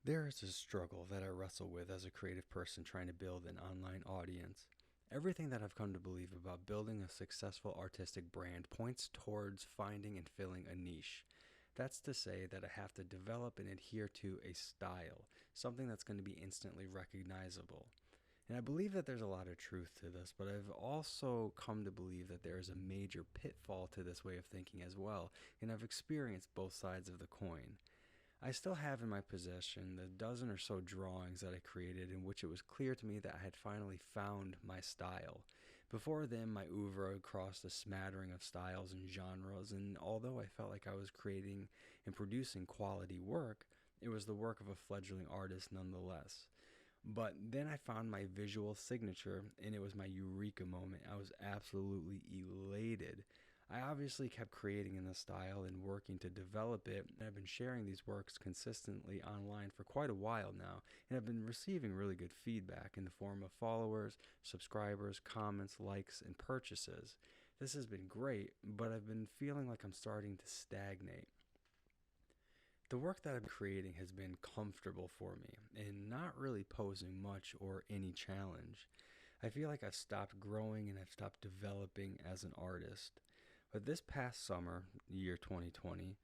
There is a struggle that I wrestle with as a creative person trying to build an online audience. Everything that I've come to believe about building a successful artistic brand points towards finding and filling a niche. That's to say that I have to develop and adhere to a style, something that's going to be instantly recognizable. And I believe that there's a lot of truth to this, but I've also come to believe that there is a major pitfall to this way of thinking as well, and I've experienced both sides of the coin. I still have in my possession the dozen or so drawings that I created in which it was clear to me that I had finally found my style. Before then, my oeuvre had crossed a smattering of styles and genres, and although I felt like I was creating and producing quality work, it was the work of a fledgling artist nonetheless. But then I found my visual signature, and it was my eureka moment. I was absolutely elated. I obviously kept creating in this style and working to develop it, and I've been sharing these works consistently online for quite a while now, and I've been receiving really good feedback in the form of followers, subscribers, comments, likes, and purchases. This has been great, but I've been feeling like I'm starting to stagnate. The work that I'm creating has been comfortable for me and not really posing much or any challenge. I feel like I've stopped growing and I've stopped developing as an artist. But this past summer, year 2020,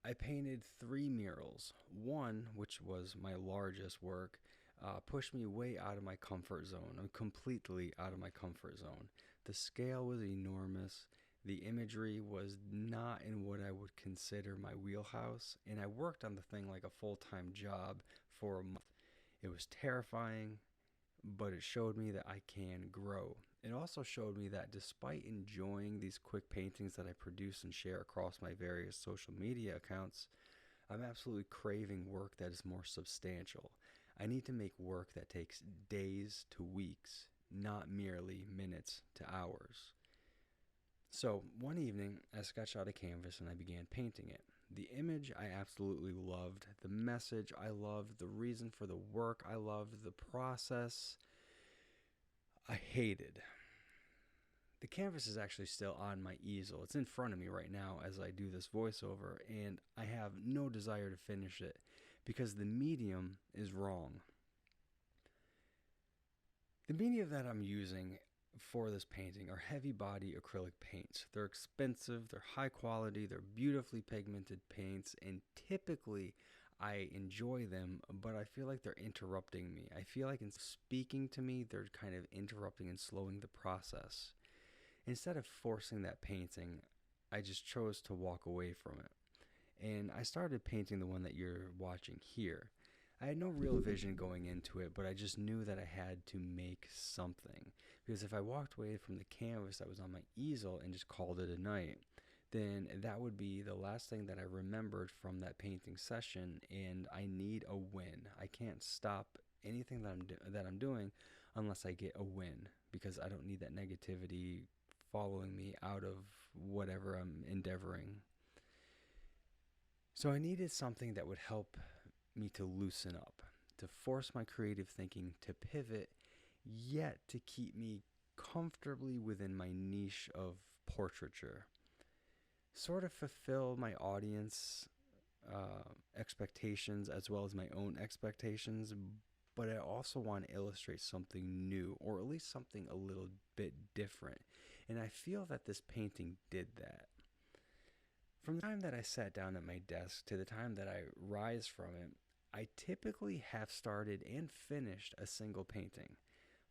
I painted three murals. One, which was my largest work, pushed me way out of my comfort zone. I'm completely out of my comfort zone. The scale was enormous. The imagery was not in what I would consider my wheelhouse, and I worked on the thing like a full-time job for a month. It was terrifying, but it showed me that I can grow. It also showed me that despite enjoying these quick paintings that I produce and share across my various social media accounts, I'm absolutely craving work that is more substantial. I need to make work that takes days to weeks, not merely minutes to hours. So one evening, I sketched out a canvas and I began painting it. The image I absolutely loved, the message I loved, the reason for the work I loved, the process I hated. The canvas is actually still on my easel. It's in front of me right now as I do this voiceover, and I have no desire to finish it because the medium is wrong. The medium that I'm using for this painting are heavy body acrylic paints. They're expensive, they're high quality, they're beautifully pigmented paints, and typically I enjoy them, but I feel like they're interrupting me. I feel like in speaking to me, they're kind of interrupting and slowing the process. Instead of forcing that painting, I just chose to walk away from it. And I started painting the one that you're watching here. I had no real vision going into it, but I just knew that I had to make something. Because if I walked away from the canvas that was on my easel and just called it a night, then that would be the last thing that I remembered from that painting session, and I need a win. I can't stop anything that I'm doing unless I get a win, because I don't need that negativity following me out of whatever I'm endeavoring. So I needed something that would help me to loosen up, to force my creative thinking to pivot, yet to keep me comfortably within my niche of portraiture. Sort of fulfill my audience expectations as well as my own expectations, but I also want to illustrate something new, or at least something a little bit different. And I feel that this painting did that. From the time that I sat down at my desk to the time that I rise from it, I typically have started and finished a single painting,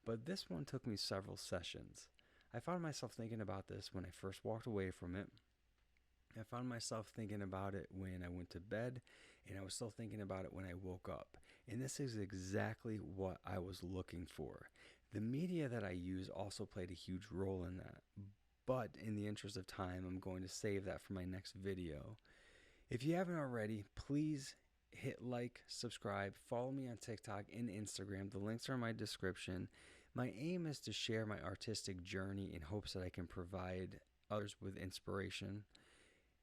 but this one took me several sessions. I found myself thinking about this when I first walked away from it. I found myself thinking about it when I went to bed, and I was still thinking about it when I woke up. And this is exactly what I was looking for. The media that I use also played a huge role in that. But in the interest of time, I'm going to save that for my next video. If you haven't already, please hit like, subscribe, follow me on TikTok and Instagram. The links are in my description. My aim is to share my artistic journey in hopes that I can provide others with inspiration.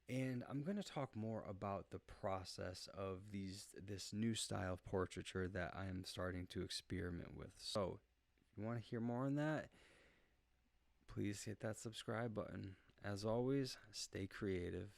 And I'm going to talk more about the process of this new style of portraiture that I am starting to experiment with. So if you want to hear more on that, please hit that subscribe button. As always, stay creative.